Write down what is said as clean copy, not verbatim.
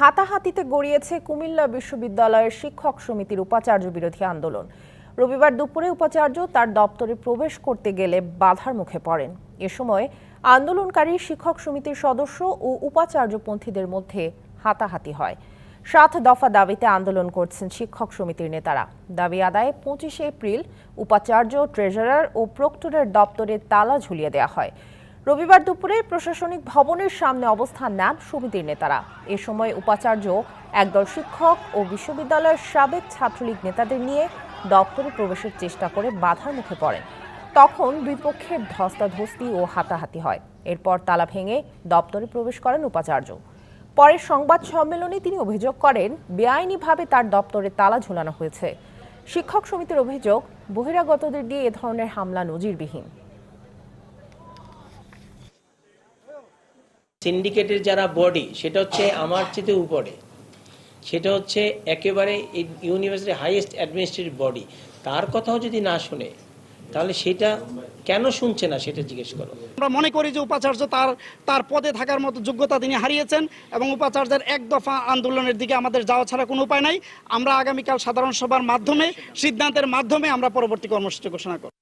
হাতাহাতিতে গড়িয়েছে কুমিল্লা বিশ্ববিদ্যালয়ের শিক্ষক সমিতির উপাচার্য বিরোধী আন্দোলন। রবিবার দুপুরে উপাচার্য তার দপ্তরে প্রবেশ করতে গেলে বাধার মুখে পড়েন। এ সময় আন্দোলনকারী শিক্ষক সমিতির সদস্য ও উপাচার্যপন্থীদের মধ্যে হাতাহাতি হয়। 7 দফা দাবিতে আন্দোলন করছেন শিক্ষক সমিতির নেতারা। দাবি আদায়ে 25 এপ্রিল উপাচার্য, ট্রেজারার ও প্রক্টরের দপ্তরে তালা ঝুলিয়ে দেওয়া হয়। রবিবার দুপুরে প্রশাসনিক ভবনের সামনে অবস্থান নেন সমিতির নেতারা। এ সময় উপাচার্য একদল শিক্ষক ও বিশ্ববিদ্যালয়ের সাবেক ছাত্রলীগ নেতাদের নিয়ে দপ্তরে প্রবেশের চেষ্টা করে বাধার মুখে পড়েন। তখন দুই পক্ষের ধস্তাধস্তি ও হাতাহাতি হয়। এরপর তালা ভেঙে দপ্তরে প্রবেশ করেন উপাচার্য। পরে সংবাদ সম্মেলনে তিনি অভিযোগ করেন, বেআইনিভাবে তার দপ্তরে তালা ঝোলানো হয়েছে। শিক্ষক সমিতির অভিযোগ, বহিরাগতদের দিয়ে এ ধরনের হামলা নজিরবিহীন। সিন্ডিকেটের যারা বডি, সেটা হচ্ছে আমার চেয়ে উপরে, সেটা হচ্ছে একেবারে ইউনিভার্সিটির হাইয়েস্ট অ্যাডমিনিস্ট্রেটিভ বডি। তার কথাও যদি না শুনে, তাহলে সেটা কেন শুনছে না সেটা জিজ্ঞেস করো। আমরা মনে করি যে উপাচার্য তার পদে থাকার মতো যোগ্যতা তিনি হারিয়েছেন এবং উপাচার্যের এক দফা আন্দোলনের দিকে আমাদের যাওয়া ছাড়া কোনো উপায় নাই। আমরা আগামীকাল সাধারণ সভার মাধ্যমে, সিদ্ধান্তের মাধ্যমে আমরা পরবর্তী কর্মসূচি ঘোষণা করব।